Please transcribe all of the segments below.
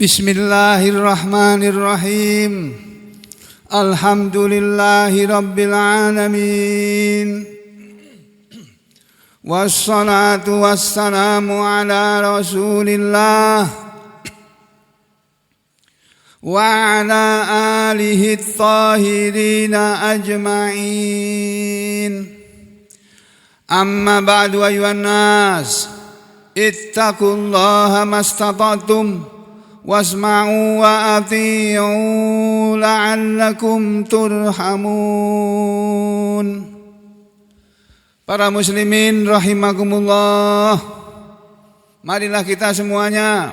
Bismillahirrahmanirrahim. Alhamdulillahi rabbil alamin. Wassalatu wassalamu ala rasulillah wa ala alihi at-tahirina ajma'in. Amma ba'du ayyuhan nas, ittaqullaha mastata'tum wasma'u wa ati'u la'allakum turhamun. Para muslimin rahimakumullah, marilah kita semuanya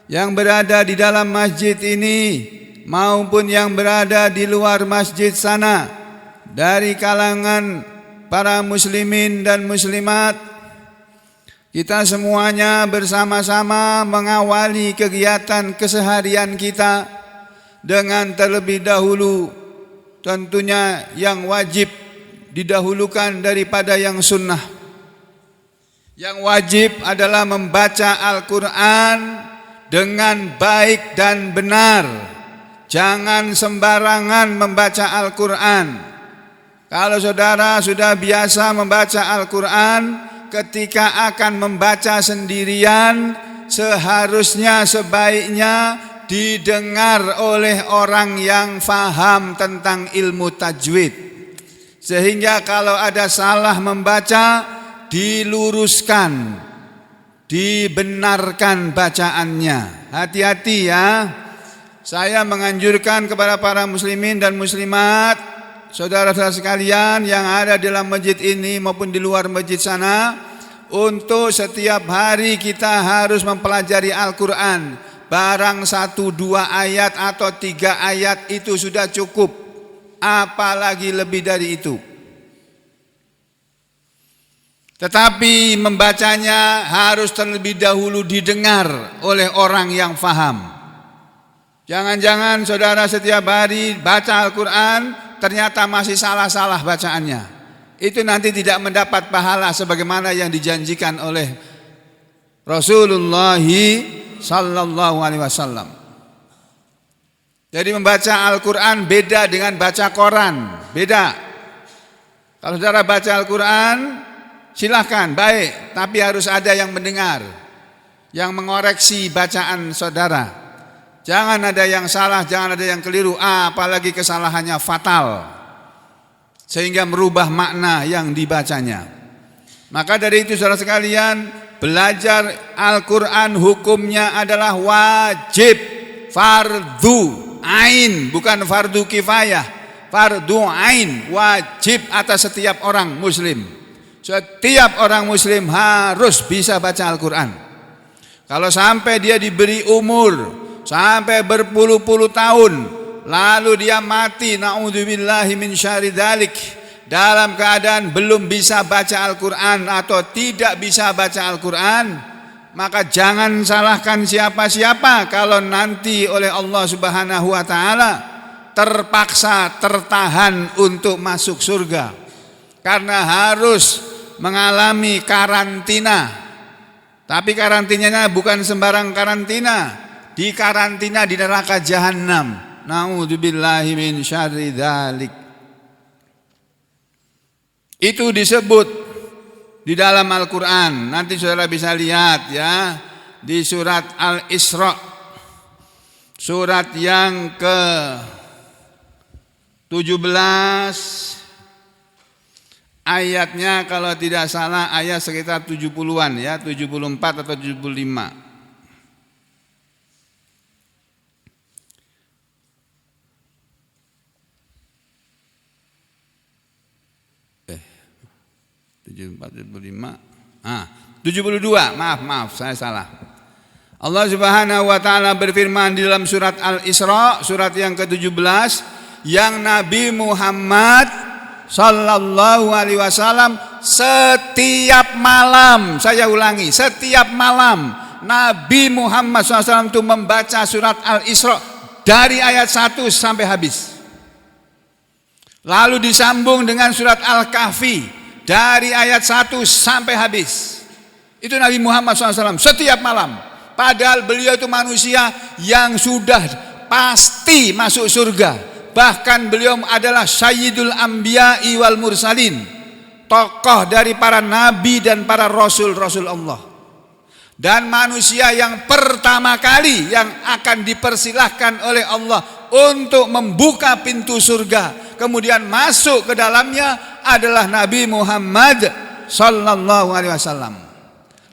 yang berada di dalam masjid ini maupun yang berada di luar masjid sana, dari kalangan para muslimin dan muslimat, kita semuanya bersama-sama mengawali kegiatan keseharian kita dengan terlebih dahulu tentunya yang wajib didahulukan daripada yang sunnah. Yang wajib adalah membaca Al-Quran dengan baik dan benar. Jangan sembarangan membaca Al-Quran. Kalau saudara sudah biasa membaca Al-Quran, ketika akan membaca sendirian, seharusnya sebaiknya didengar oleh orang yang faham tentang ilmu tajwid, sehingga kalau ada salah membaca diluruskan, dibenarkan bacaannya. Hati-hati ya. Saya menganjurkan kepada para muslimin dan muslimat, saudara-saudara sekalian yang ada dalam masjid ini maupun di luar masjid sana, untuk setiap hari kita harus mempelajari Al-Quran. Barang 1-2 ayat atau 3 ayat itu sudah cukup, apalagi lebih dari itu. Tetapi membacanya harus terlebih dahulu didengar oleh orang yang faham. Jangan-jangan saudara setiap hari baca Al-Quran ternyata masih salah-salah bacaannya. Itu nanti tidak mendapat pahala sebagaimana yang dijanjikan oleh Rasulullah sallallahu alaihi wasallam. Jadi membaca Al-Quran beda dengan baca koran, beda. Kalau saudara baca Al-Quran silahkan, baik, tapi harus ada yang mendengar, yang mengoreksi bacaan saudara. Jangan ada yang salah, jangan ada yang keliru, apalagi kesalahannya fatal, sehingga merubah makna yang dibacanya. Maka dari itu saudara sekalian, belajar Al-Quran hukumnya adalah wajib, fardu ain, bukan fardu kifayah, fardu ain, wajib atas setiap orang muslim. Setiap orang muslim harus bisa baca Al-Quran. Kalau sampai dia diberi umur sampai berpuluh-puluh tahun, lalu dia mati, na'udzubillahi min syarri dzalik, dalam keadaan belum bisa baca Al-Quran atau tidak bisa baca Al-Quran, maka jangan salahkan siapa-siapa kalau nanti oleh Allah Subhanahu wa ta'ala terpaksa tertahan untuk masuk surga, karena harus mengalami karantina. Tapi karantinanya bukan sembarang karantina, di karantina di neraka jahanam. Na'udzubillahi min syarri dzalik. Itu disebut di dalam Al-Quran. Nanti saudara bisa lihat ya, di surat Al-Isra, surat yang ke-17, ayatnya kalau tidak salah ayat sekitar 70-an ya, 74 atau 75. 72, maaf saya salah. Allah Subhanahu wa ta'ala berfirman di dalam surat Al-Isra, surat yang ke-17, yang Nabi Muhammad sallallahu alaihi wasallam setiap malam, saya ulangi, setiap malam Nabi Muhammad SAW itu membaca surat Al-Isra dari ayat 1 sampai habis. Lalu disambung dengan surat Al-Kahfi dari ayat 1 sampai habis. Itu Nabi Muhammad SAW setiap malam. padahal beliau itu manusia yang sudah pasti masuk surga. Bahkan beliau adalah Sayyidul Anbiya'i wal Mursalin, tokoh dari para nabi dan para rasul-rasul Allah, dan manusia yang pertama kali yang akan dipersilahkan oleh Allah untuk membuka pintu surga kemudian masuk ke dalamnya adalah Nabi Muhammad sallallahu alaihi wasallam.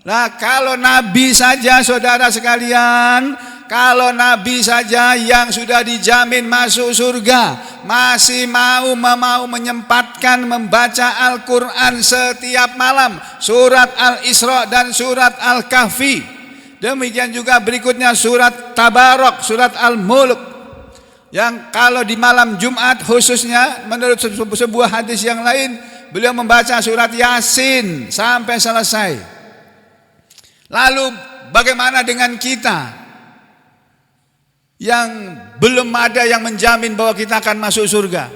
Nah, kalau nabi saja saudara sekalian, kalau nabi saja yang sudah dijamin masuk surga masih mau menyempatkan membaca Al-Quran setiap malam, surat Al-Isra dan surat Al-Kahfi, demikian juga berikutnya surat Tabarok, surat Al-Mulk, yang kalau di malam Jumat khususnya menurut sebuah hadis yang lain beliau membaca surat Yasin sampai selesai. Lalu bagaimana dengan kita yang belum ada yang menjamin bahwa kita akan masuk surga?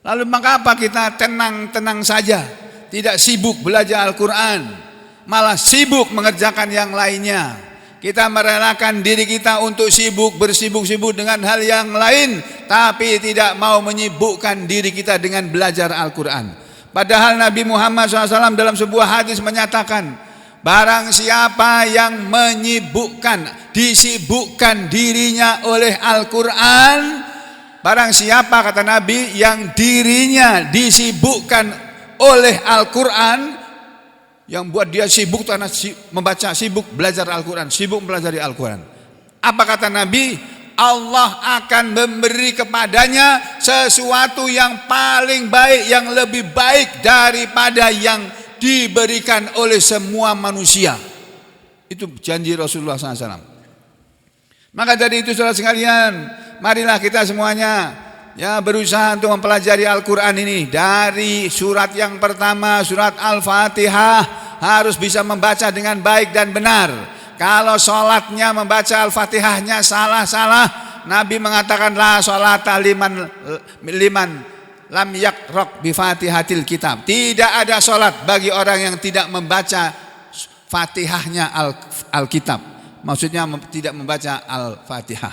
Lalu mengapa kita tenang-tenang saja, tidak sibuk belajar Al-Quran, malah sibuk mengerjakan yang lainnya? Kita merelakan diri kita untuk bersibuk-sibuk dengan hal yang lain, tapi tidak mau menyibukkan diri kita dengan belajar Al-Quran. Padahal Nabi Muhammad SAW dalam sebuah hadis menyatakan, barang siapa yang disibukkan dirinya oleh Al-Quran, barang siapa kata Nabi yang dirinya disibukkan oleh Al-Quran, yang buat dia sibuk karena membaca, sibuk belajar Al-Quran, sibuk mempelajari Al-Quran, apa kata Nabi? Allah akan memberi kepadanya sesuatu yang paling baik, yang lebih baik daripada yang diberikan oleh semua manusia. Itu janji Rasulullah SAW. Maka dari itu saudara sekalian, marilah kita semuanya berusaha untuk mempelajari Al-Quran ini. Dari surat yang pertama, surat Al-Fatihah, harus bisa membaca dengan baik dan benar. Kalau sholatnya membaca Al-Fatihahnya salah-salah, Nabi mengatakan la sholata liman lam yakrok bi fatihatil kitab. Tidak ada sholat bagi orang yang tidak membaca Fatihahnya Alkitab. Maksudnya tidak membaca Al-Fatihah.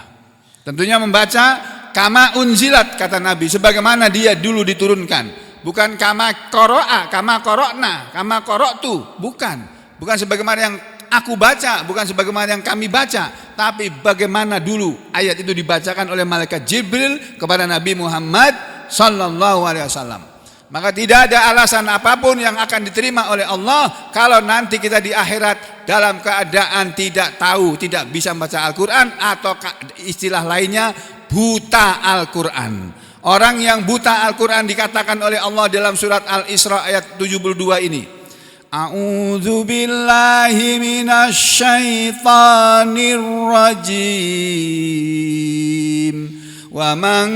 Tentunya membaca kama unzilat kata Nabi, sebagaimana dia dulu diturunkan. Bukan kama qoro'a, kama qorokna, kama qoroktu. Bukan sebagaimana yang aku baca, bukan sebagaimana yang kami baca, tapi bagaimana dulu ayat itu dibacakan oleh malaikat Jibril kepada Nabi Muhammad sallallahu alaihi wasallam. Maka tidak ada alasan apapun yang akan diterima oleh Allah kalau nanti kita di akhirat dalam keadaan tidak tahu, tidak bisa membaca Al-Quran, atau istilah lainnya buta Al-Quran. Orang yang buta Al-Quran dikatakan oleh Allah dalam surat Al-Isra ayat 72 ini, A'udzu billahi minasy syaithanir rajim. Wa man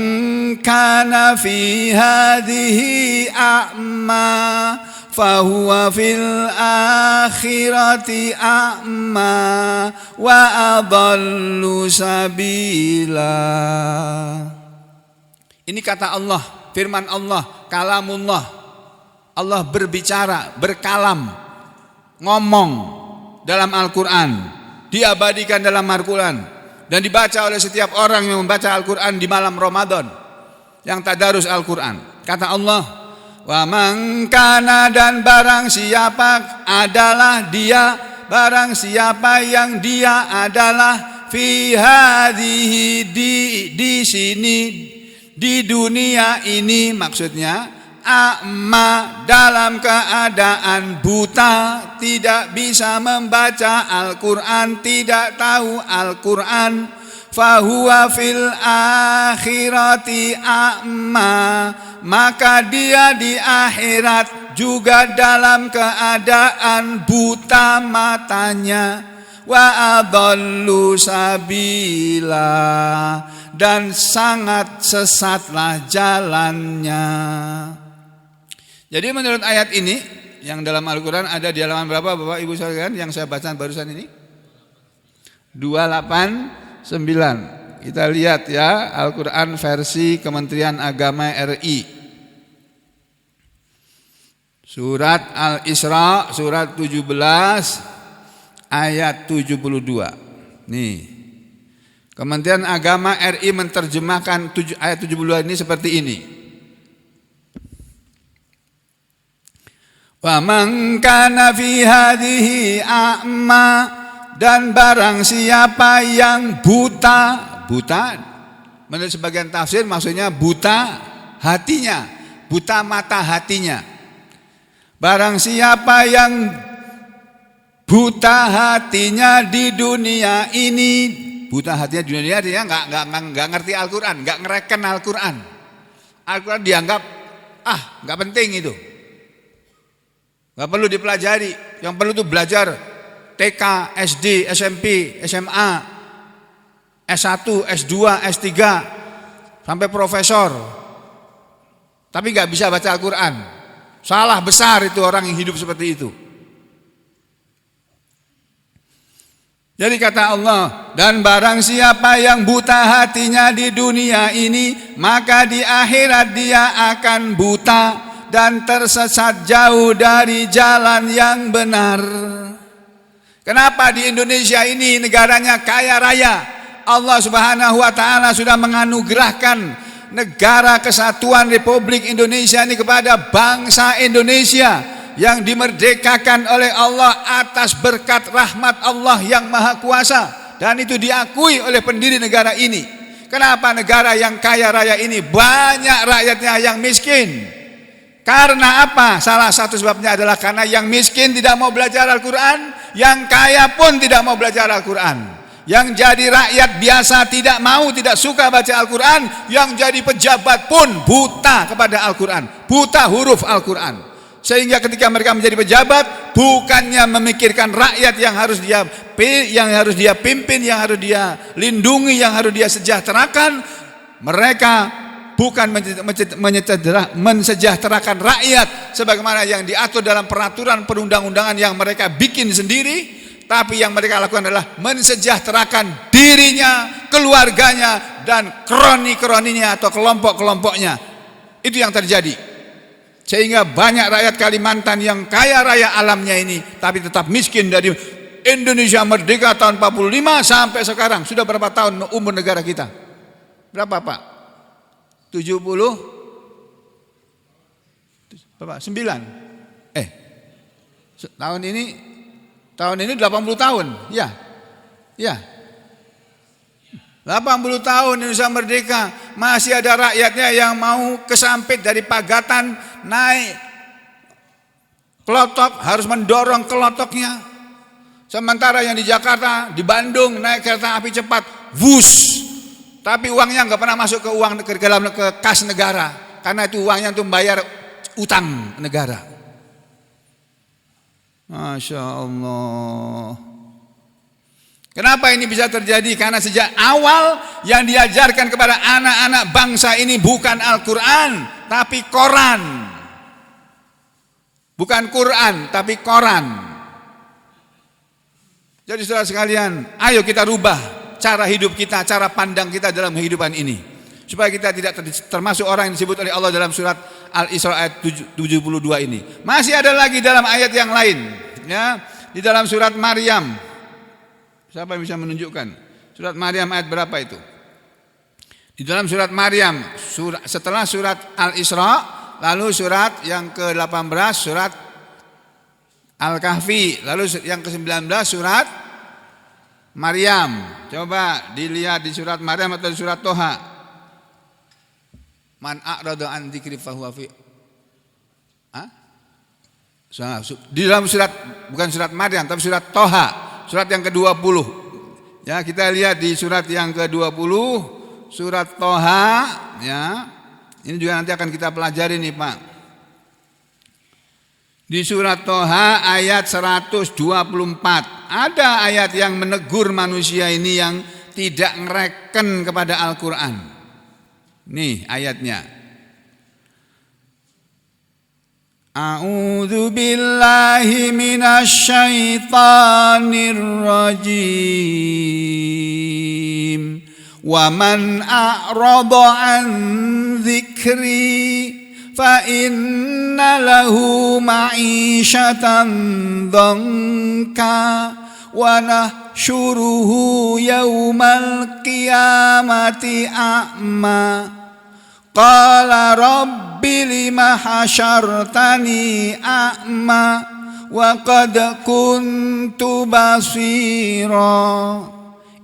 kana fi hadhihi a'ma fahuwa fil akhirati a'ma wa adallu sabila. Ini kata Allah, firman Allah, kalamullah. Allah berbicara, berkalam, ngomong dalam Al-Quran, diabadikan dalam Al-Quran, dan dibaca oleh setiap orang yang membaca Al-Quran di malam Ramadan, yang tadarus Al-Quran. Kata Allah, wa man kana, dan barang siapa adalah dia, barang siapa yang dia adalah fi hadhihi, di sini, di dunia ini, maksudnya a'ma, dalam keadaan buta, tidak bisa membaca Al-Quran, tidak tahu Al-Quran, fahuwa fil akhirati a'ma, maka dia di akhirat juga dalam keadaan buta matanya, wa adallu sabila, dan sangat sesatlah jalannya. Jadi menurut ayat ini yang dalam Al-Quran ada di halaman berapa Bapak Ibu sekalian yang saya baca barusan ini? 289. Kita lihat ya, Al-Quran versi Kementerian Agama RI. Surat Al-Isra, surat 17 ayat 72. Nih. Kementerian Agama RI menerjemahkan ayat 72 ini seperti ini. Wa man kana fi hadhihi a'ma, dan barang siapa yang buta menurut sebagian tafsir maksudnya buta hatinya, buta mata hatinya. Barang siapa yang buta hatinya di dunia ini, buta hatinya di dunia dia nggak ngerti Al-Quran, nggak ngereken Al-Quran. Al-Quran dianggap nggak penting itu. Gak perlu dipelajari, yang perlu itu belajar TK, SD, SMP, SMA, S1, S2, S3, sampai profesor. Tapi gak bisa baca Al-Quran. Salah besar itu orang yang hidup seperti itu. Jadi kata Allah, dan barang siapa yang buta hatinya di dunia ini, maka di akhirat dia akan buta dan tersesat jauh dari jalan yang benar. Kenapa di Indonesia ini negaranya kaya raya? Allah Subhanahu wa taala sudah menganugerahkan negara kesatuan Republik Indonesia ini kepada bangsa Indonesia yang dimerdekakan oleh Allah atas berkat rahmat Allah yang Maha Kuasa, dan itu diakui oleh pendiri negara ini. Kenapa negara yang kaya raya ini banyak rakyatnya yang miskin? Karena apa? Salah satu sebabnya adalah karena yang miskin tidak mau belajar Al-Quran, yang kaya pun tidak mau belajar Al-Quran. Yang jadi rakyat biasa tidak mau, tidak suka baca Al-Quran, yang jadi pejabat pun buta kepada Al-Quran, buta huruf Al-Quran. Sehingga ketika mereka menjadi pejabat, bukannya memikirkan rakyat yang harus dia pimpin, yang harus dia lindungi, yang harus dia sejahterakan, mereka bukan mensejahterakan rakyat sebagaimana yang diatur dalam peraturan perundang-undangan yang mereka bikin sendiri, tapi yang mereka lakukan adalah mensejahterakan dirinya, keluarganya, dan kroni-kroninya atau kelompok-kelompoknya. Itu yang terjadi. Sehingga banyak rakyat Kalimantan yang kaya raya alamnya ini tapi tetap miskin. Dari Indonesia merdeka tahun 45 sampai sekarang, sudah berapa tahun umur negara kita? Berapa Pak? 70 berapa? 9. Tahun ini 80 tahun. Ya. 80 tahun Indonesia merdeka, masih ada rakyatnya yang mau kesampit dari Pagatan naik kelotok, harus mendorong kelotoknya. Sementara yang di Jakarta, di Bandung naik kereta api cepat, wus. Tapi uangnya nggak pernah masuk ke dalam kas negara, karena itu uangnya untuk membayar utang negara. Masya Allah. Kenapa ini bisa terjadi? Karena sejak awal yang diajarkan kepada anak-anak bangsa ini bukan Al-Quran, tapi Koran. Bukan Quran, tapi Koran. Jadi saudara sekalian, ayo kita rubah cara hidup kita, cara pandang kita dalam kehidupan ini, supaya kita tidak termasuk orang yang disebut oleh Allah dalam surat Al-Isra ayat 72 ini. Masih ada lagi dalam ayat yang lain, ya, di dalam surat Maryam. Siapa yang bisa menunjukkan surat Maryam ayat berapa itu? Di dalam surat Maryam, setelah surat Al-Isra, lalu surat yang ke-18 surat Al-Kahfi, lalu yang ke-19 surat Maryam. Coba dilihat di surat Maryam atau di surat Toha. Man a'rada an dzikri fahuwa fi. Di dalam surat, bukan surat Maryam tapi surat Toha, surat yang ke-20. Ya, kita lihat di surat yang ke-20, surat Toha, ya. Ini juga nanti akan kita pelajari nih, Pak. Di surat Toha ayat 124 ada ayat yang menegur manusia ini yang tidak ngereken kepada Al-Quran. Nih ayatnya. A'udzu billahi minasy syaithanir rajim. Wa man a'rada an dzikri fa inna lahu ma'isyatan dhanka wa nahsyuruhu yaumal qiyamati a'ma. Qala rabbi lima hasyartani a'ma wa qad kuntu basira.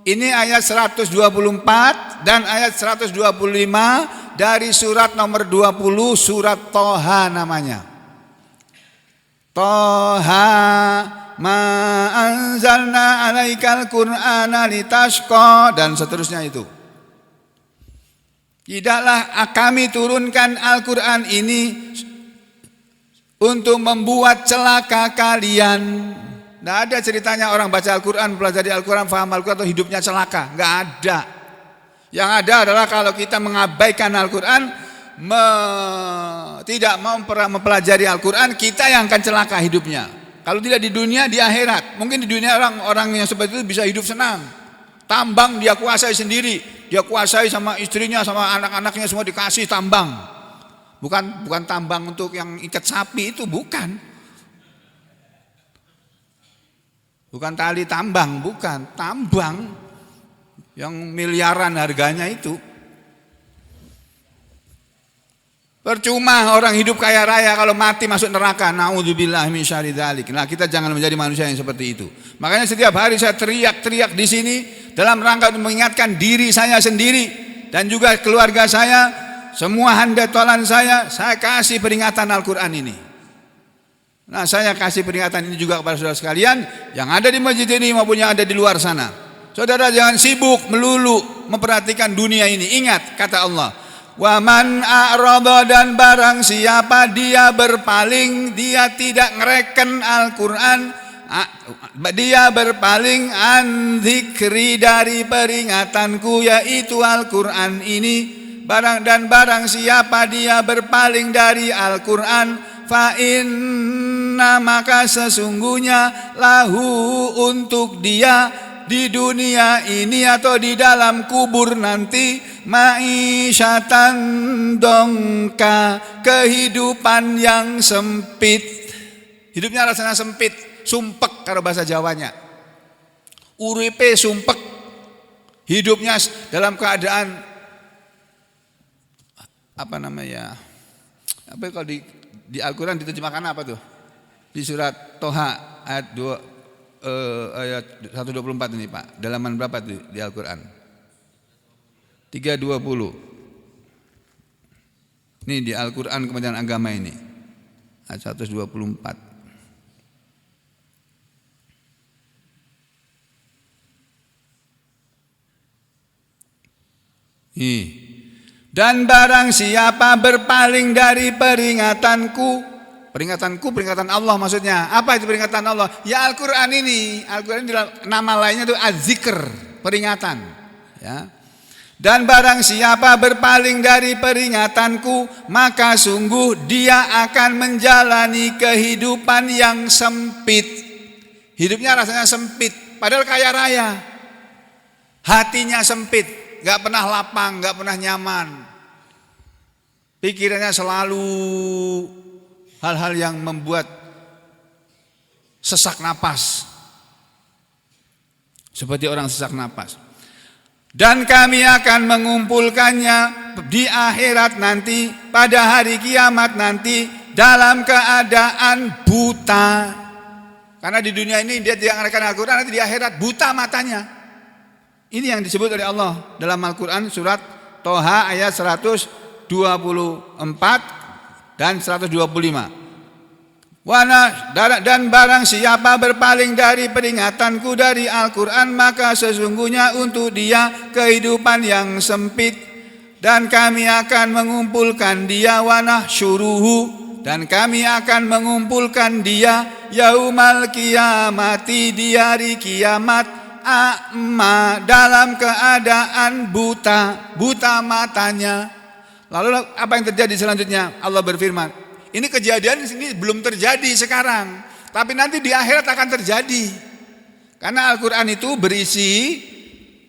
Ini ayat 124 dan ayat 125 dari surat nomor 20, surat Toha namanya. Toha ma anzalna alaikal qur'ana litashqa, dan seterusnya itu. Tidaklah kami turunkan Al-Quran ini untuk membuat celaka kalian. Tidak ada ceritanya orang baca Al-Quran, pelajari Al-Quran, faham Al-Quran atau hidupnya celaka. Tidak ada. Yang ada adalah kalau kita mengabaikan Al-Quran, tidak mau mempelajari Al-Quran, kita yang akan celaka hidupnya. Kalau tidak di dunia, di akhirat. Mungkin di dunia orang yang seperti itu bisa hidup senang. Tambang dia kuasai sendiri, dia kuasai sama istrinya, sama anak-anaknya semua dikasih tambang. Bukan tambang untuk yang ikat sapi itu, bukan. Bukan tali tambang, bukan. Tambang yang miliaran harganya itu. Percuma orang hidup kaya raya kalau mati masuk neraka. Naudzubillah min syarri dzalik. Nah, kita jangan menjadi manusia yang seperti itu. Makanya setiap hari saya teriak-teriak di sini dalam rangka untuk mengingatkan diri saya sendiri dan juga keluarga saya, semua handetolan saya kasih peringatan Al-Quran ini. Nah, saya kasih peringatan ini juga kepada saudara sekalian yang ada di masjid ini maupun yang ada di luar sana. Saudara jangan sibuk melulu memperhatikan dunia ini. Ingat kata Allah, wa man a'rada, dan barang siapa dia berpaling, dia tidak ngereken Al-Quran, dia berpaling an dzikri, dari peringatanku yaitu Al-Quran ini. Barang siapa dia berpaling dari Al-Quran, fa inna, maka sesungguhnya lahu, untuk dia di dunia ini atau di dalam kubur nanti, ma'isyatan dongka, kehidupan yang sempit. Hidupnya rasanya sempit, sumpek kalau bahasa Jawanya. Uripe sumpek. Hidupnya dalam keadaan apa namanya? Apa kalau di Al-Qur'an diterjemahkan apa tuh? Di surat Toha ayat 124 ini Pak. Dalaman berapa tuh di Al-Qur'an? 320. Ini di Al-Qur'an Kementerian Agama ini. Ayat 124. Dan barang siapa berpaling dari peringatan Allah maksudnya. Apa itu peringatan Allah? Ya Al-Quran ini. Al-Quran nama lainnya itu Az-Zikr, peringatan. Ya. Dan barang siapa berpaling dari peringatanku, maka sungguh dia akan menjalani kehidupan yang sempit. Hidupnya rasanya sempit, padahal kaya raya. Hatinya sempit. Gak pernah lapang, gak pernah nyaman. Pikirannya selalu hal-hal yang membuat sesak napas. Seperti orang sesak napas. Dan kami akan mengumpulkannya di akhirat nanti, pada hari kiamat nanti, dalam keadaan buta. Karena di dunia ini dia tidak mengerjakan Al-Quran, nanti di akhirat buta matanya. Ini yang disebut oleh Allah dalam Al-Quran surat Toha ayat 124 dan 125. Dan barang siapa berpaling dari peringatanku dari Al-Quran, maka sesungguhnya untuk dia kehidupan yang sempit. Dan kami akan mengumpulkan dia, wa nahsyuruhu, dan kami akan mengumpulkan dia yaumal qiyamati, di hari kiamat, a'ma, dalam keadaan buta matanya. Lalu apa yang terjadi selanjutnya? Allah berfirman, ini kejadian ini belum terjadi sekarang, tapi nanti di akhirat akan terjadi. Karena Al-Quran itu berisi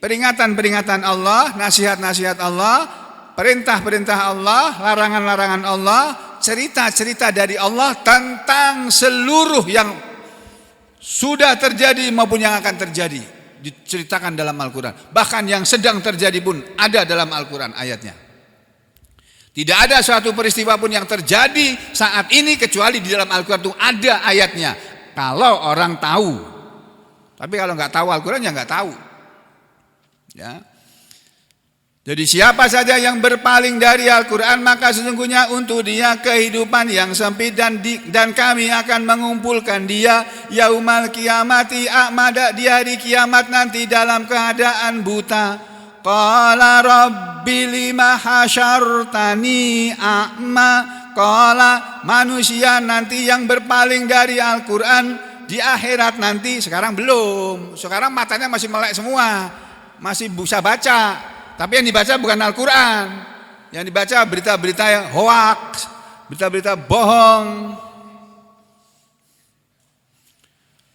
peringatan-peringatan Allah, nasihat-nasihat Allah, perintah-perintah Allah, larangan-larangan Allah, cerita-cerita dari Allah tentang seluruh yang sudah terjadi maupun yang akan terjadi diceritakan dalam Al-Quran. Bahkan yang sedang terjadi pun ada dalam Al-Quran ayatnya. Tidak ada suatu peristiwa pun yang terjadi saat ini kecuali di dalam Al-Quran itu ada ayatnya. Kalau orang tahu. Tapi kalau nggak tahu Al-Quran ya nggak tahu. Ya. Jadi siapa saja yang berpaling dari Al-Quran maka sesungguhnya untuk dia kehidupan yang sempit dan kami akan mengumpulkan dia yaumal kiamati a'mada di hari kiamat nanti dalam keadaan buta. Qala rabbi lima hasyartani a'ma. Qala manusia nanti yang berpaling dari Al-Quran di akhirat nanti, sekarang belum. Sekarang matanya masih melek semua, masih bisa baca. Tapi yang dibaca bukan Al-Quran. Yang dibaca berita-berita yang hoax, berita-berita bohong.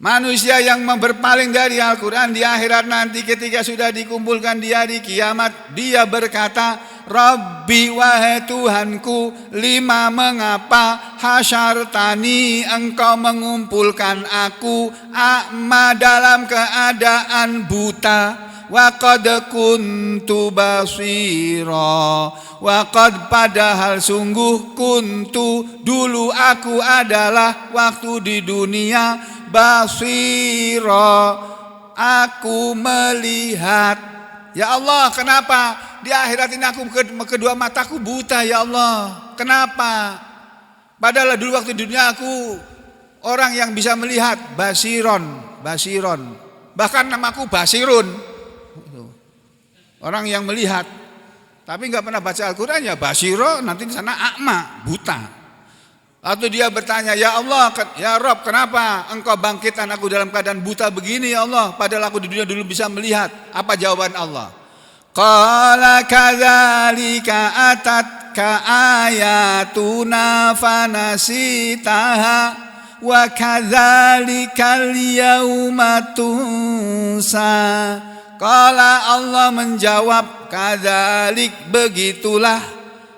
Manusia yang berpaling dari Al-Quran di akhirat nanti ketika sudah dikumpulkan di hari kiamat, dia berkata, Rabbi wahai Tuhanku, lima mengapa hasyartani engkau mengumpulkan aku a'ma dalam keadaan buta. Wa qad kuntu basira. Wa qad padahal sungguh kuntu dulu aku adalah waktu di dunia basira, aku melihat. Ya Allah, kenapa di akhirat ini aku kedua mataku buta ya Allah? Kenapa? Padahal dulu waktu di dunia aku orang yang bisa melihat, basiron. Bahkan namaku Basirun. Orang yang melihat, tapi nggak pernah baca Al-Quran ya basiro, nanti di sana a'ma, buta. Atau dia bertanya, ya Allah, ya Rob, kenapa engkau bangkitkan aku dalam keadaan buta begini ya Allah? Padahal aku di dunia dulu bisa melihat. Apa jawaban Allah? Qala kadzalika atatka ayatuna fanasitaha wa kadzalikal yauma tunsa. Qala Allah menjawab, kadzalik begitulah,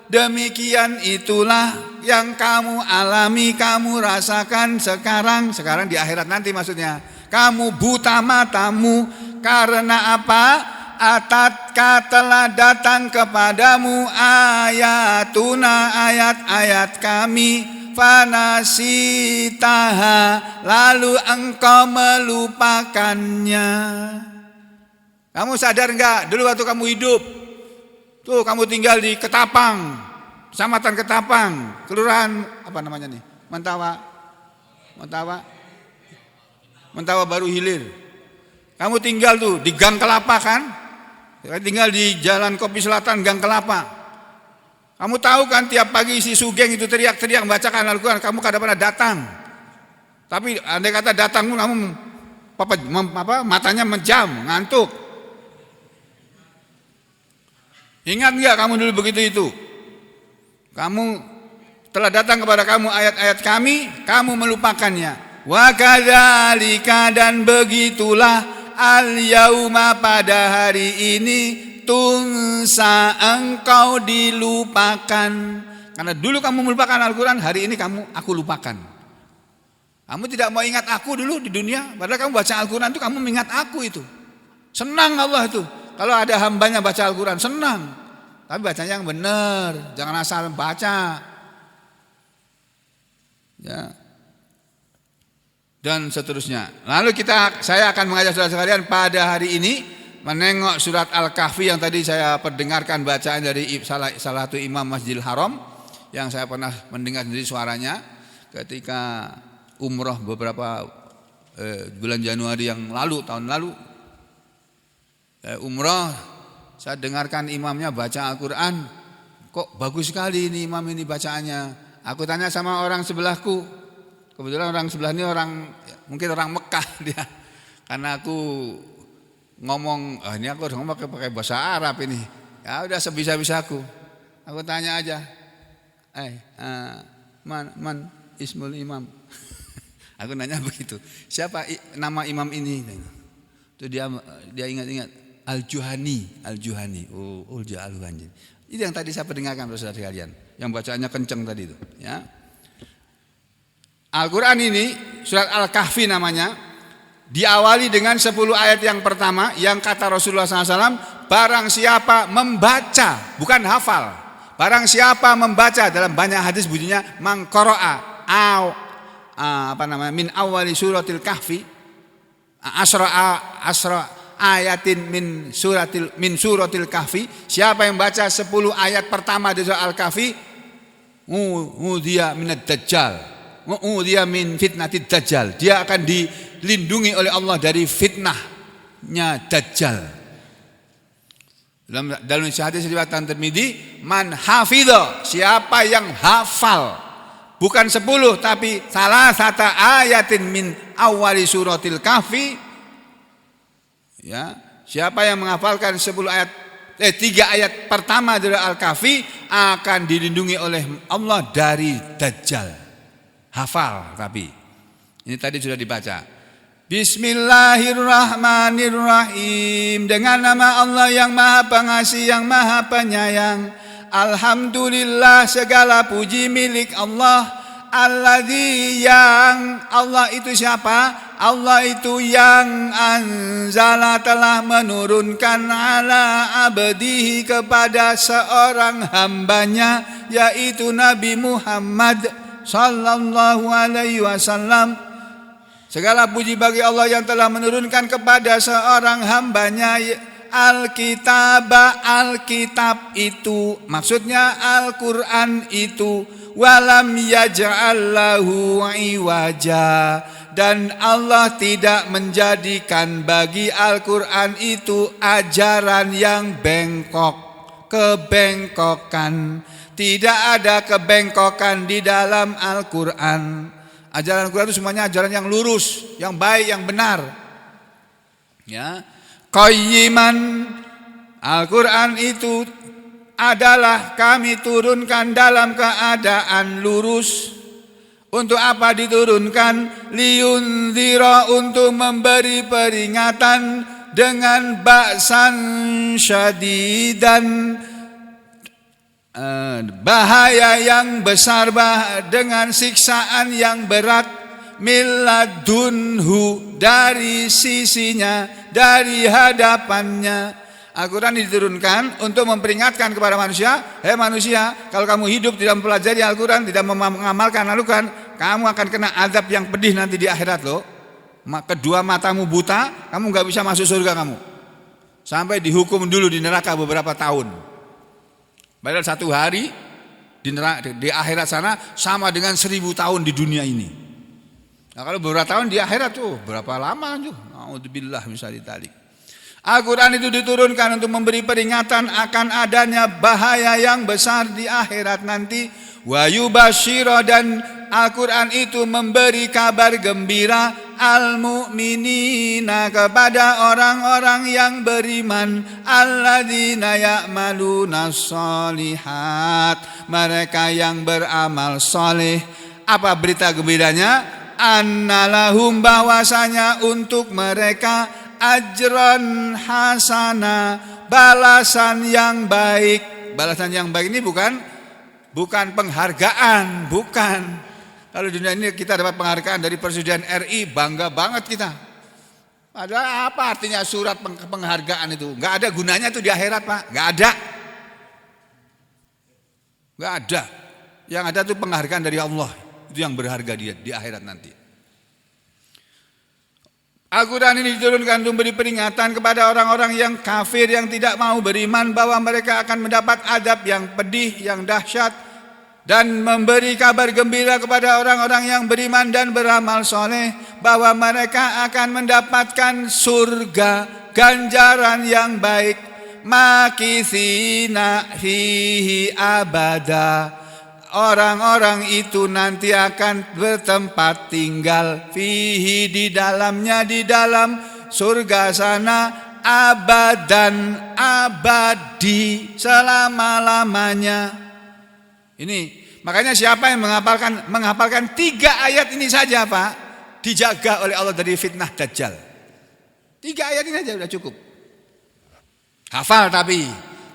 demikian itulah yang kamu alami, kamu rasakan sekarang di akhirat nanti maksudnya. Kamu buta matamu karena apa? Atatka telah datang kepadamu ayatuna, ayat-ayat kami, fanasitaha, lalu engkau melupakannya. Kamu sadar enggak dulu waktu kamu hidup? Tuh kamu tinggal di Ketapang, Kecamatan Ketapang, kelurahan apa namanya nih? Mentawa Baru Hilir. Kamu tinggal tuh di Gang Kelapa kan? Tinggal di Jalan Kopi Selatan Gang Kelapa. Kamu tahu kan tiap pagi si Sugeng itu teriak-teriak membacakan Al-Quran, kamu kadang pernah datang. Tapi andai kata datang kamu matanya menjam, ngantuk. Ingat enggak kamu dulu begitu itu? Kamu telah datang kepada kamu ayat-ayat kami, kamu melupakannya. Wa kadzalika, dan begitulah al-yauma, pada hari ini, tunsa, engkau dilupakan. Karena dulu kamu melupakan Al-Quran, hari ini aku lupakan. Kamu tidak mau ingat aku dulu di dunia, padahal kamu baca Al-Quran itu kamu mengingat aku itu. Senang Allah itu. Kalau ada hambanya baca Al-Quran, senang. Tapi bacanya yang benar, jangan asal baca. Ya. Dan seterusnya. Lalu saya akan mengajak saudara sekalian pada hari ini menengok surat Al-Kahfi yang tadi saya perdengarkan bacaan dari salah satu imam Masjidil Haram yang saya pernah mendengar sendiri suaranya ketika umroh beberapa bulan Januari yang lalu, tahun lalu. Umroh, saya dengarkan imamnya baca Al-Quran, kok bagus sekali ini imam ini bacaannya. Aku tanya sama orang sebelahku, kebetulan orang sebelah ini mungkin orang Mekah dia, karena aku ngomong, ini aku harus ngomong pakai bahasa Arab ini. Ya udah sebisa-bisaku. Aku tanya aja, man ismul imam. Aku nanya begitu, siapa nama imam ini? Itu dia ingat-ingat. Al-Juhani. Al-Juhani. Itu yang tadi saya pendengarkan saudara sekalian, yang bacaannya kenceng tadi itu, ya. Al-Quran ini surat Al-Kahfi namanya. diawali dengan 10 ayat yang pertama yang kata Rasulullah SAW, barang siapa membaca, bukan hafal, barang siapa membaca, dalam banyak hadis bunyinya mangqara'a min awali suratil kahfi asra ayatin min suratil kahfi, siapa yang baca 10 ayat pertama dari surah al-kahfi, dia minad dajjal, dia min fitnatid dajjal, dia akan dilindungi oleh Allah dari fitnahnya dajjal. Dalam hadis riwayat Tirmidzi, man hafidha, siapa yang hafal bukan 10 tapi salah satu ayatin min awali suratil kahfi, ya, siapa yang menghafalkan 10 ayat 3 ayat pertama dari al-kahfi akan dilindungi oleh Allah dari dajjal. Hafal, tapi ini tadi sudah dibaca. Bismillahirrahmanirrahim, dengan nama Allah yang Maha Pengasih, yang Maha Penyayang. Alhamdulillah, segala puji milik Allah. Alladzi, yang Allah itu siapa? Allah itu yang anzala, telah menurunkan ala abdihi, kepada seorang hambanya, yaitu Nabi Muhammad sallallahu alaihi wasallam. Segala puji bagi Allah yang telah menurunkan kepada seorang hambanya Alkitab. Alkitab itu maksudnya Al-Quran itu. Walam yaj'al lahu iwaja, dan Allah tidak menjadikan bagi Al-Quran itu ajaran yang bengkok, kebengkokan. Tidak ada kebengkokan di dalam Al-Quran. Ajaran Al-Quran itu semuanya ajaran yang lurus, yang baik, yang benar. Ya, qayyiman, Al-Quran itu adalah kami turunkan dalam keadaan lurus. Untuk apa diturunkan? Liyunzira, untuk memberi peringatan dengan ba'san syadidan, bahaya yang besar, dengan siksaan yang berat, miladunhu, dari sisinya, dari hadapannya. Al-Quran diturunkan untuk memperingatkan kepada manusia, hei manusia, kalau kamu hidup tidak mempelajari Al-Quran, tidak mengamalkan Al-Quran, kamu akan kena azab yang pedih nanti di akhirat loh. Kedua matamu buta, kamu gak bisa masuk surga kamu, sampai dihukum dulu di neraka beberapa tahun. Padahal 1 hari di akhirat sana sama dengan 1000 tahun di dunia ini. Nah, kalau beberapa tahun di akhirat tuh berapa lama tuh? Naudzubillah misali talik. Al-Quran itu diturunkan untuk memberi peringatan akan adanya bahaya yang besar di akhirat nanti. Wa yubasyira, dan Al-Quran itu memberi kabar gembira al-mu'minina, kepada orang-orang yang beriman, alladzina ya'maluna sholihat, mereka yang beramal soleh. Apa berita gembiranya? Annalahum, bahwasanya untuk mereka ajran hasana, balasan yang baik. Balasan yang baik ini bukan penghargaan, bukan. Kalau di dunia ini kita dapat penghargaan dari Presiden RI, bangga banget kita. Padahal apa artinya surat penghargaan itu? Gak ada gunanya itu di akhirat, Pak. Gak ada. Yang ada itu penghargaan dari Allah. Itu yang berharga di akhirat nanti. Al-Quran ini diturunkan untuk memberi peringatan kepada orang-orang yang kafir, yang tidak mau beriman, bahwa mereka akan mendapat adab yang pedih, yang dahsyat, dan memberi kabar gembira kepada orang-orang yang beriman dan beramal soleh, bahwa mereka akan mendapatkan surga, ganjaran yang baik, makithina fihi abada. Orang-orang itu nanti akan bertempat tinggal fihi, di dalamnya, di dalam surga sana, abadan, abadi, selama-lamanya. Ini makanya siapa yang menghafalkan 3 ayat ini saja, Pak, dijaga oleh Allah dari fitnah dajjal. 3 ayat ini saja sudah cukup. Hafal tapi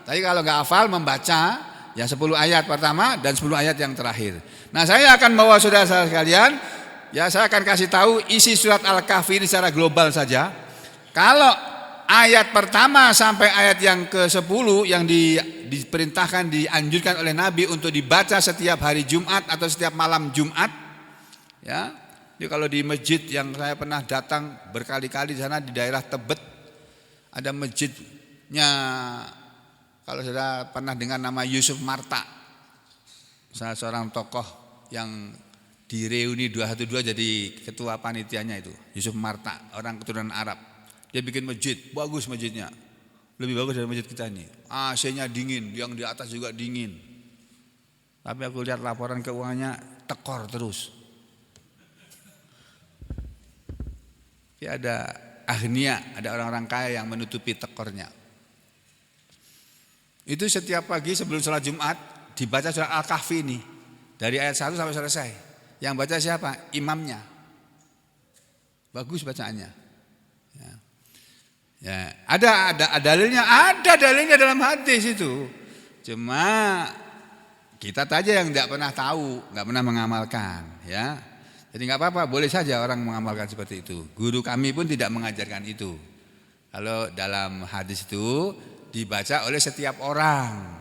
kalau nggak hafal membaca ya 10 ayat pertama dan 10 ayat yang terakhir. Nah, saya akan bawa saudara-saudara sekalian Ya, saya akan kasih tahu isi surat Al-Kahfi ini secara global saja. Kalau ayat pertama sampai ayat yang ke-10 yang diperintahkan, dianjurkan oleh Nabi untuk dibaca setiap hari Jumat atau setiap malam Jumat, ya. Jadi kalau di masjid yang saya pernah datang berkali-kali di sana di daerah Tebet, ada masjidnya, kalau sudah pernah dengar nama Yusuf Marta, salah seorang tokoh yang di Reuni 212 jadi ketua panitianya itu, Yusuf Marta, orang keturunan Arab. Dia bikin masjid, bagus masjidnya. Lebih bagus dari masjid kita ini. AC-nya dingin, yang di atas juga dingin. Tapi aku lihat laporan keuangannya tekor terus. Ya, ada agnia, ada orang-orang kaya yang menutupi tekornya. Itu setiap pagi sebelum sholat Jumat dibaca surat Al-Kahfi ini dari ayat 1 sampai selesai. Yang baca siapa? Imamnya. Bagus bacaannya. Ya, ada dalilnya dalam hadis itu. Cuma kita saja yang tidak pernah tahu, nggak pernah mengamalkan, ya. Jadi nggak apa-apa, boleh saja orang mengamalkan seperti itu. Guru kami pun tidak mengajarkan itu. Kalau dalam hadis itu dibaca oleh setiap orang.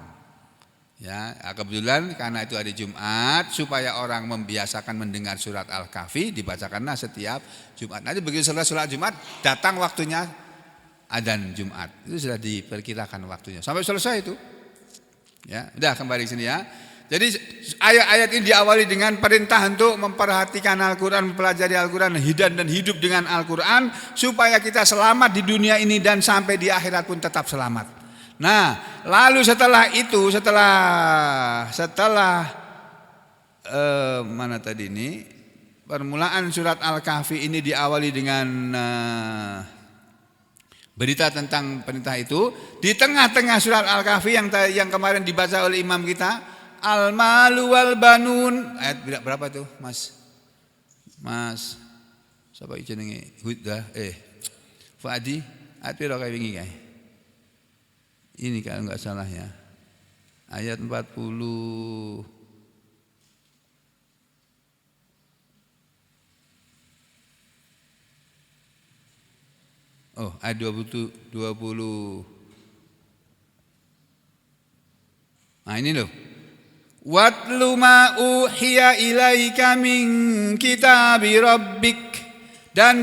Ya, kebetulan karena itu hari Jumat, supaya orang membiasakan mendengar surat Al-Kahfi, dibacakanlah setiap Jumat. Nanti begitu selesai sholat Jumat, datang waktunya adzan Jumat. Itu sudah diperkirakan waktunya. Sampai selesai itu. Ya, udah kembali sini ya. Jadi ayat-ayat ini diawali dengan perintah untuk memperhatikan Al-Quran, mempelajari Al-Quran, dan hidup dengan Al-Quran, supaya kita selamat di dunia ini dan sampai di akhirat pun tetap selamat. Nah, lalu setelah itu, setelah mana tadi ini, permulaan surat Al-Kahfi ini diawali dengan berita tentang perintah itu. Di tengah-tengah surat Al-Kahfi yang kemarin dibaca oleh imam kita, Al-malu wal banun, ayat berapa tuh, Mas? Siapa jenenge? Huda, Fadi, ayat piro kae wingi kae? Ini kalau enggak salah ya. Ayat 40. Oh, ayat 20. Nah, ini loh. Watlu ma uhiya ilaika min kitabi rabbik, dan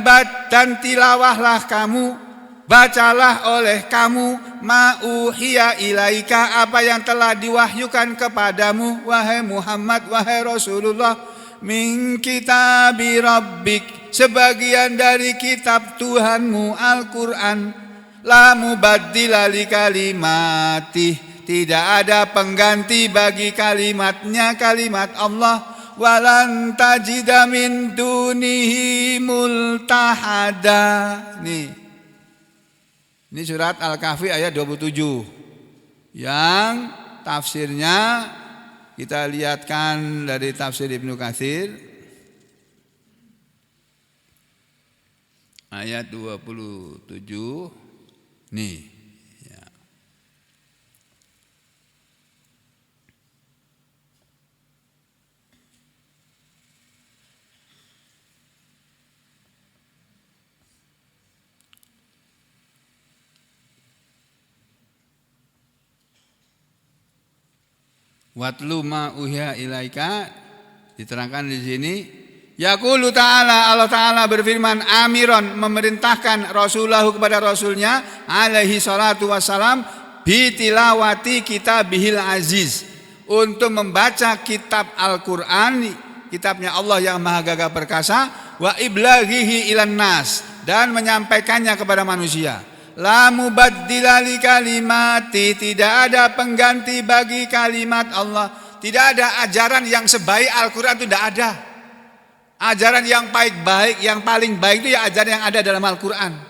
tilawahlah kamu, bacalah oleh kamu ma uhiya ilaika, apa yang telah diwahyukan kepadamu wahai Muhammad, wahai Rasulullah, min kitabi rabbik, sebagian dari kitab Tuhanmu Al-Quran, la mubaddila li kalimatih, tidak ada pengganti bagi kalimatnya, kalimat Allah, walan tajida min dunihi multahada. Ini surat Al-Kahfi ayat 27. Yang tafsirnya kita lihatkan dari tafsir Ibnu Katsir ayat 27. Nih. Watlu ma uhiya ilaika, diterangkan di sini. Yaqulu ta'ala, Allah Ta'ala berfirman, amiron, memerintahkan Rasulahu kepada Rasulnya alaihi salatu wassalam, bitilawati kitabihil aziz, untuk membaca kitab Al-Quran, kitabnya Allah yang maha gagah perkasa, wa iblaghihi ilan nas, dan menyampaikannya kepada manusia. La mubaddila li kalimati, tidak ada pengganti bagi kalimat Allah. Tidak ada ajaran yang sebaik Al-Quran, itu tidak ada. Ajaran yang baik-baik, yang paling baik itu ya ajaran yang ada dalam Al-Quran.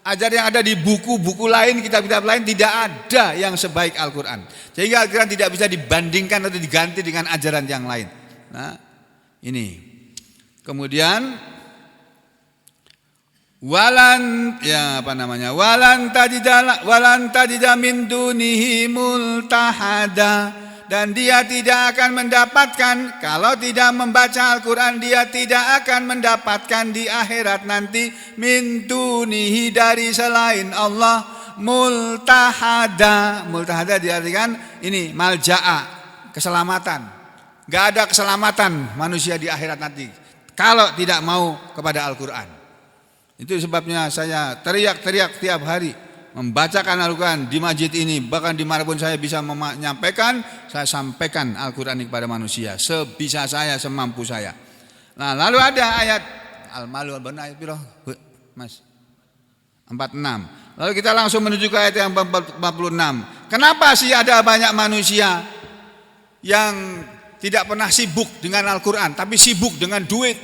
Ajaran yang ada di buku-buku lain, kitab-kitab lain, tidak ada yang sebaik Al-Quran. Sehingga Al-Quran tidak bisa dibandingkan atau diganti dengan ajaran yang lain. Nah, ini. Kemudian walan tajida min dunihi multahada, dan dia tidak akan mendapatkan, kalau tidak membaca Al-Quran, dia tidak akan mendapatkan di akhirat nanti min dunihi, dari selain Allah, multahada. Multahada diartikan ini malja'a, keselamatan. Gak ada keselamatan manusia di akhirat nanti kalau tidak mau kepada Al-Quran. Itu sebabnya saya teriak-teriak tiap hari membacakan Al-Quran di masjid ini, bahkan dimanapun saya bisa menyampaikan, saya sampaikan Al-Quran kepada manusia sebisa saya, semampu saya. Nah, lalu ada ayat Al-Malu ayat piro? Mas 46. Lalu kita langsung menuju ke ayat yang 46. Kenapa sih ada banyak manusia yang tidak pernah sibuk dengan Al-Quran, tapi sibuk dengan duit,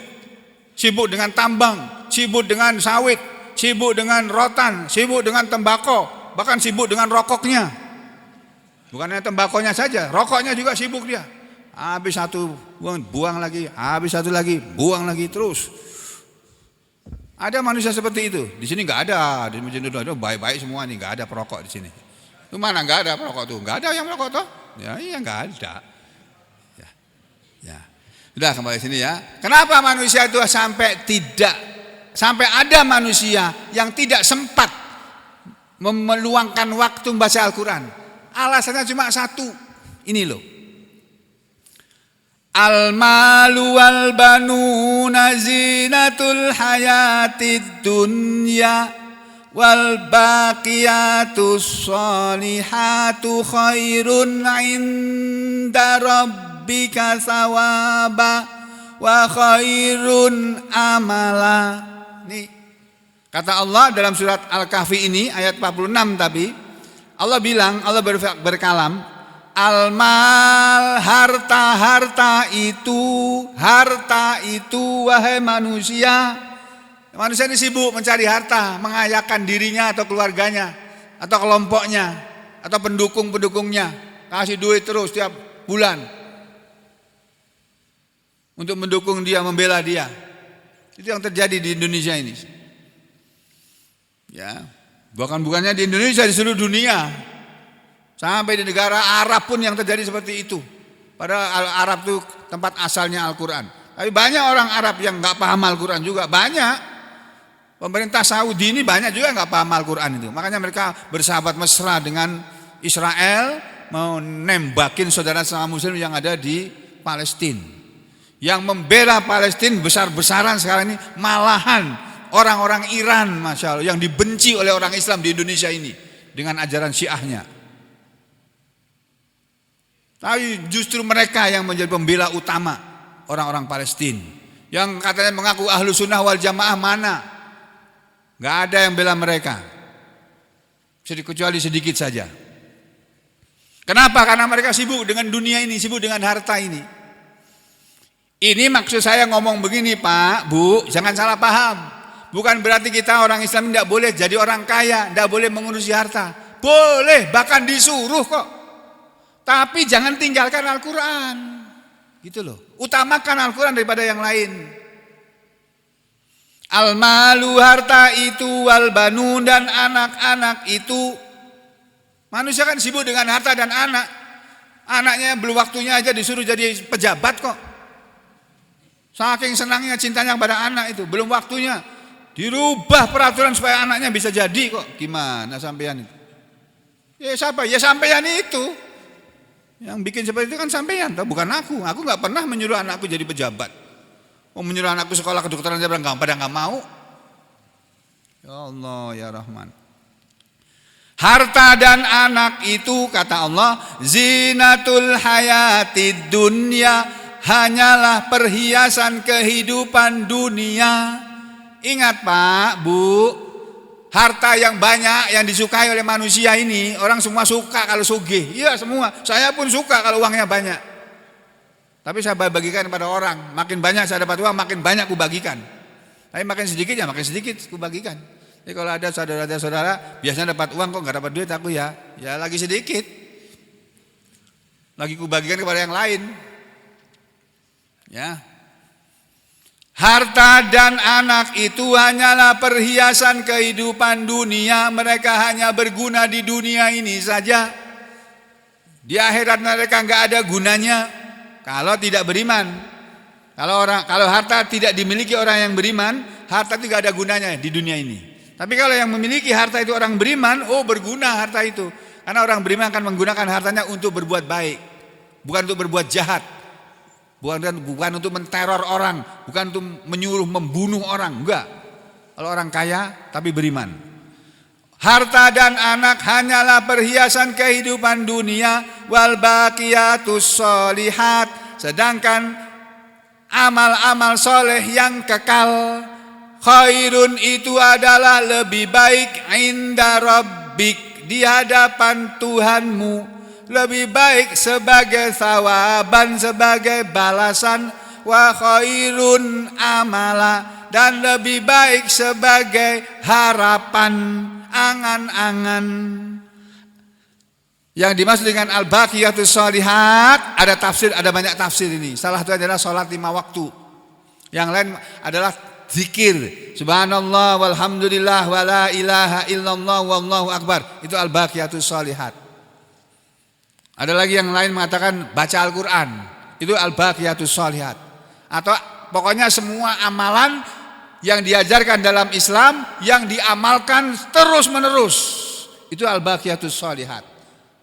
sibuk dengan tambang, sibuk dengan sawit, sibuk dengan rotan, sibuk dengan tembakau, bahkan sibuk dengan rokoknya. Bukan hanya tembakonya saja, rokoknya juga sibuk dia. Habis satu buang lagi, habis satu lagi buang lagi terus. Ada manusia seperti itu. Di sini nggak ada, di masjid itu baik-baik semua nih, nggak ada perokok di sini. Itu mana nggak ada perokok tuh? Nggak ada yang merokok tuh? Ya iya nggak ada. Ya, sudah kembali sini ya. Kenapa manusia itu sampai ada manusia yang tidak sempat meluangkan waktu membaca Al-Quran? Alasannya cuma satu. Ini loh. Al-malu wal banuna zinatul hayatid dunya wal baqiyatus sholihatu khairun inda rabbika sawaba wa khairun amala. Nih, kata Allah dalam surat Al-Kahfi ini ayat 46 tapi Allah bilang, Allah berkalam, al-mal, harta itu wahai manusia. Manusia ini sibuk mencari harta, mengayakan dirinya atau keluarganya atau kelompoknya atau pendukung-pendukungnya, kasih duit terus tiap bulan untuk mendukung dia, membela dia. Itu yang terjadi di Indonesia ini. Ya, bukannya di Indonesia, di seluruh dunia. Sampai di negara Arab pun yang terjadi seperti itu. Padahal Arab itu tempat asalnya Al-Quran. Tapi banyak orang Arab yang nggak paham Al-Quran juga, banyak. Pemerintah Saudi ini banyak juga nggak paham Al-Quran itu. Makanya mereka bersahabat mesra dengan Israel, mau nembakin saudara sama Muslim yang ada di Palestina. Yang membela Palestina besar-besaran sekarang ini malahan orang-orang Iran, masya Allah, yang dibenci oleh orang Islam di Indonesia ini dengan ajaran Syiahnya. Tapi justru mereka yang menjadi pembela utama orang-orang Palestina, yang katanya mengaku ahlu sunnah wal jamaah mana? Gak ada yang bela mereka, kecuali sedikit saja. Kenapa? Karena mereka sibuk dengan dunia ini, sibuk dengan harta ini. Ini maksud saya ngomong begini Pak, Bu, jangan salah paham. Bukan berarti kita orang Islam tidak boleh jadi orang kaya, tidak boleh mengurusi harta. Boleh, bahkan disuruh kok. Tapi jangan tinggalkan Al-Quran. Gitu loh. Utamakan Al-Quran daripada yang lain. Al-malu, harta itu, wal banun, dan anak-anak itu. Manusia kan sibuk dengan harta dan anak. Anaknya belum waktunya aja disuruh jadi pejabat kok. Saking senangnya cintanya pada anak itu, belum waktunya dirubah peraturan supaya anaknya bisa jadi kok. Gimana sampean itu? Ya siapa? Ya sampean itu. Yang bikin seperti itu kan sampean, bukan aku. Aku nggak pernah menyuruh anakku jadi pejabat. Menyuruh anakku sekolah kedokteran aja pada nggak mau. Ya Allah ya Rahman. Harta dan anak itu kata Allah, zinatul hayatid dunya, hanyalah perhiasan kehidupan dunia. Ingat Pak, Bu, harta yang banyak yang disukai oleh manusia ini, orang semua suka kalau sugih. Iya semua, saya pun suka kalau uangnya banyak. Tapi saya bagikan kepada orang, makin banyak saya dapat uang, makin banyak ku bagikan. Tapi makin sedikit ya makin sedikit ku bagikan. Jadi kalau ada saudara-saudara biasanya dapat uang kok nggak dapat duit, aku ya lagi sedikit. Lagi ku bagikan kepada yang lain. Ya. Harta dan anak itu hanyalah perhiasan kehidupan dunia. Mereka hanya berguna di dunia ini saja. Di akhirat mereka nggak ada gunanya kalau tidak beriman. Kalau harta tidak dimiliki orang yang beriman, harta itu nggak ada gunanya di dunia ini. Tapi kalau yang memiliki harta itu orang beriman, oh berguna harta itu. Karena orang beriman akan menggunakan hartanya untuk berbuat baik, bukan untuk berbuat jahat, bukan untuk menteror orang, bukan untuk menyuruh membunuh orang, enggak. Kalau orang kaya tapi beriman. Harta dan anak hanyalah perhiasan kehidupan dunia, wal baqiyatus sholihat, sedangkan amal-amal soleh yang kekal, khairun itu adalah lebih baik inda rabbik, di hadapan Tuhanmu, lebih baik sebagai thawaban, sebagai balasan, wa khairun amala, dan lebih baik sebagai harapan, angan-angan. Yang dimaksud dengan al-baqiyatus sholihat, ada tafsir, ada banyak tafsir ini. Salah satu adalah sholat 5 waktu. Yang lain adalah zikir, subhanallah walhamdulillah wala ilaha illallah wallahu akbar. Itu al-baqiyatus sholihat. Ada lagi yang lain mengatakan baca Al-Quran, itu al-baqiyatus sholihat. Atau pokoknya semua amalan yang diajarkan dalam Islam, yang diamalkan terus menerus, itu al-baqiyatus sholihat.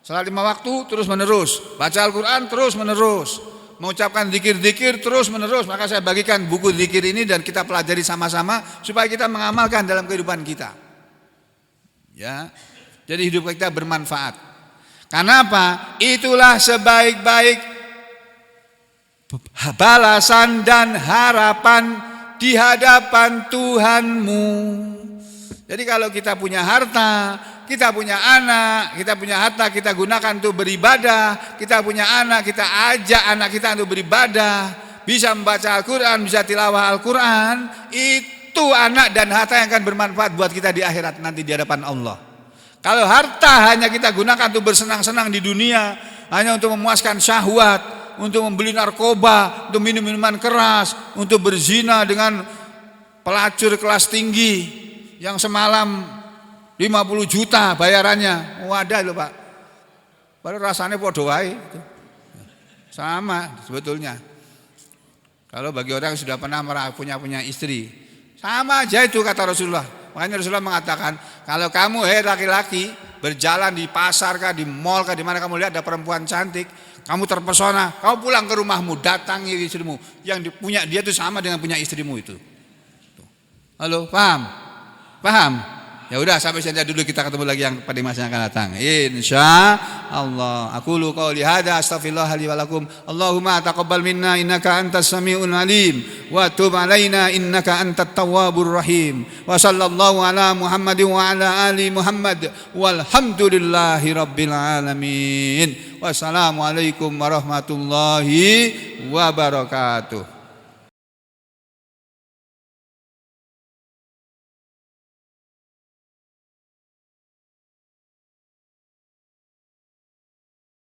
Salat 5 waktu terus menerus, baca Al-Quran terus menerus, mengucapkan zikir-zikir terus menerus. Maka saya bagikan buku zikir ini dan kita pelajari sama-sama supaya kita mengamalkan dalam kehidupan kita. Ya, jadi hidup kita bermanfaat. Karena apa? Itulah sebaik-baik balasan dan harapan di hadapan Tuhanmu. Jadi kalau kita punya harta, kita punya anak, kita punya harta, kita gunakan untuk beribadah. Kita punya anak, kita ajak anak kita untuk beribadah, bisa membaca Al-Quran, bisa tilawah Al-Quran. Itu anak dan harta yang akan bermanfaat buat kita di akhirat nanti di hadapan Allah. Kalau harta hanya kita gunakan untuk bersenang-senang di dunia, hanya untuk memuaskan syahwat, untuk membeli narkoba, untuk minum minuman keras, untuk berzina dengan pelacur kelas tinggi yang semalam 50 juta bayarannya. Wadah loh Pak. Baru rasanya podo wae. Sama sebetulnya. Kalau bagi orang yang sudah pernah punya istri, sama aja itu kata Rasulullah. Makanya Rasulullah mengatakan, kalau kamu laki-laki berjalan di pasar kah, di mall kah, di mana kamu lihat ada perempuan cantik, kamu terpesona, kamu pulang ke rumahmu, datangi istrimu. Yang punya dia itu sama dengan punya istrimu itu. Halo, paham? Paham? Ya udah, sampai sini dulu, kita ketemu lagi yang pada masa yang akan datang. Insyaallah. Aqulu qouli hadza astaghfirullah li wa lakum. Allahumma taqabbal minna innaka antas samiul alim wa tub alaina innaka antat tawwabur rahim. Wa sallallahu ala Muhammadin wa ala ali Muhammad walhamdulillahi rabbil alamin. Wassalamualaikum warahmatullahi wabarakatuh.